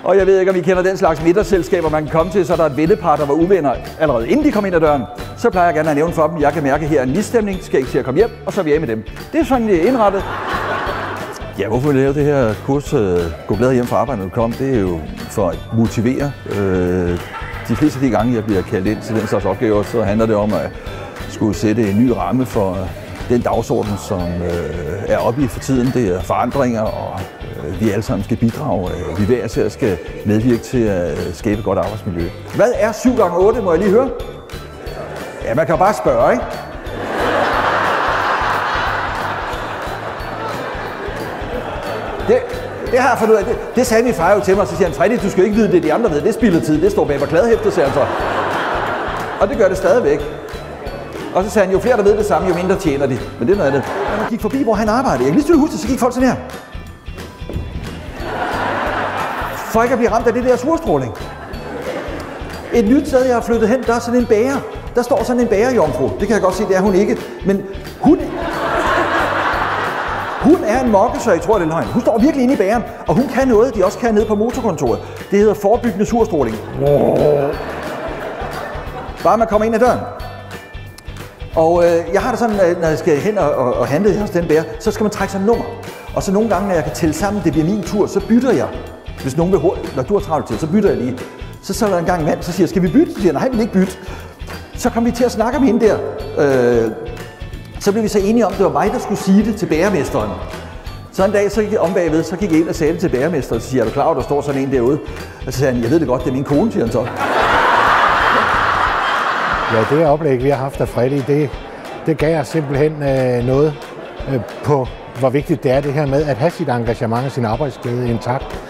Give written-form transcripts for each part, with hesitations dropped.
Og jeg ved ikke, om I kender den slags middagsselskaber, man kan komme til, så er der et vennepar, der var uvenner allerede inden de kom ind ad døren. Så plejer jeg gerne at nævne for dem, jeg kan mærke her en misstemning, skal ikke til at komme hjem, og så er vi af med dem. Det er sådan indrettet. Ja, hvorfor vil jeg lave det her kurs, gå glad hjem fra arbejde, når du kom? Det er jo for at motivere. De fleste af de gange, jeg bliver kaldt ind til den slags opgaver, så handler det om at skulle sætte en ny ramme for den dagsorden, som er oppe i for tiden. Det er forandringer, og vi alle sammen skal bidrage. Vi hver især skal medvirke til at skabe et godt arbejdsmiljø. Hvad er 7 gange 8, må jeg lige høre? Ja, man kan jo bare spørge, ikke? Det har jeg fundet ud af. Det sagde min far jo til mig, så siger han, Freddy, du skal ikke vide det, de andre ved. Det spilder tid, det står bag på kladhæftet, siger han så. Og det gør det stadigvæk. Og så sagde han, jo flere der ved det samme, jo mindre tjener de. Men det er noget andet. Når man gik forbi, hvor han arbejdede, jeg kan lige huske det, så gik folk sådan her. For ikke at blive ramt af det der solstråling. Et nyt sted, jeg har flyttet hen, der er sådan en bager. Der står sådan en bagerjomfru. Det kan jeg godt se, det er hun ikke. Men hun er en mokke, så jeg tror, det er løgn. Hun står virkelig inde i bageren, og hun kan noget, de også kan nede på motorkontoret. Det hedder forebyggende surstråling. Bare man kommer ind ad døren. Og jeg har det sådan, når jeg skal hen og handle hos den bager, så skal man trække sig et nummer. Og så nogle gange, når jeg kan tælle sammen, det bliver min tur, så bytter jeg. Hvis nogen vil når du har travlt til, så bytter jeg lige. Så er der en gang en mand, så siger, skal vi bytte? Så siger jeg, nej, vi vil ikke bytte. Så kom vi til at snakke om hende der. Så blev vi så enige om, at det var mig, der skulle sige det til bagermesteren. Så en dag, så gik jeg om bagved, så gik jeg ind og sagde det til bagermesteren. Så siger jeg, er du klar over, der står sådan en derude? Og så siger han, jeg ved det godt, det er min kone, siger han så. Ja, det oplæg, vi har haft af Freddy, det gav os simpelthen noget på, hvor vigtigt det er det her med at have sit engagement og sin arbejdsglæde intakt.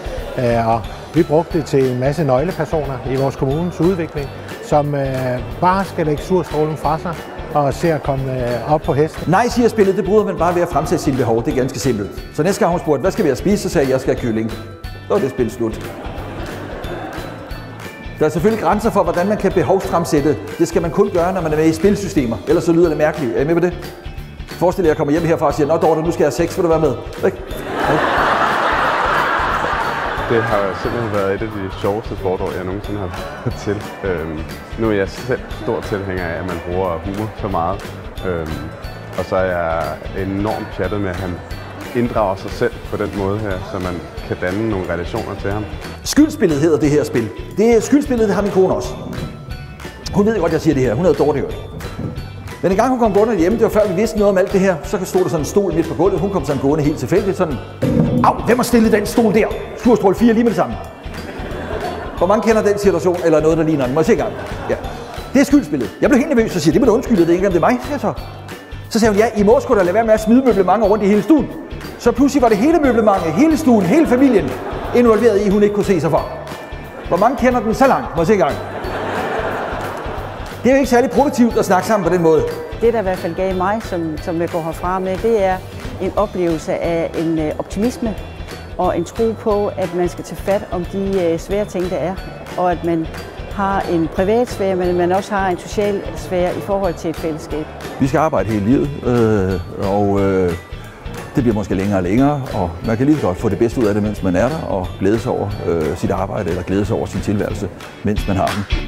Og vi brugte det til en masse nøglepersoner i vores kommunes udvikling, som bare skal lægge surstrålen fra sig og se at komme op på hesten. Nej, siger spillet, det bryder man bare ved at fremsætte sine behov. Det er ganske simpelt. Så næste gang hun spurgte, hvad skal vi have spise, så sagde jeg skal have kylling. Så var det spil slut. Der er selvfølgelig grænser for, hvordan man kan behovsfremsætte. Det skal man kun gøre, når man er med i spilsystemer. Ellers så lyder det mærkeligt. Er I med på det? Forestil jer, at jeg kommer hjem herfra og siger, nå Dorte, nu skal jeg have sex, vil du være med? Ikke? Det har simpelthen været et af de sjoveste foredrag, jeg nogensinde har været til. Nu er jeg selv stor tilhænger af, at man bruger humor så meget. Og så er jeg enormt pjattet med, at han inddrager sig selv på den måde her, så man kan danne nogle relationer til ham. Skyldspillet hedder det her spil. Skyldspillet har min kone også. Hun ved godt, jeg siger det her. Hun havde dårligt hørt. Men en gang hun kom gående hjemme, det var før vi vidste noget om alt det her, så stod der sådan en stol midt på gulvet. Hun kom sådan gående helt tilfældigt, sådan. Au, hvem har stillet den stol der? Surstrål 4 lige med det samme. Hvor mange kender den situation, eller noget, der ligner den? Må jeg se gang? Ja. Det er skyldspillet. Jeg blev helt nervøs og siger, det må du undskylde, det er ikke om det er mig, siger så. Så sagde hun, ja, I må sgu da lade være med at smide møblementer rundt i hele stuen. Så pludselig var det hele møblementet, hele stuen, hele familien involveret i, hun ikke kunne se sig for. Hvor mange kender den så langt? Må jeg se gang? Det er jo ikke særlig produktivt at snakke sammen på den måde. Det, der i hvert fald gav mig, som jeg går herfra med, det er en oplevelse af en optimisme og en tro på, at man skal tage fat om de svære ting, der er. Og at man har en privat sfære, men man også har en social sfære i forhold til et fællesskab. Vi skal arbejde hele livet, og det bliver måske længere og længere, og man kan lige så godt få det bedste ud af det, mens man er der, og glæde sig over sit arbejde, eller glæde sig over sin tilværelse, mens man har den.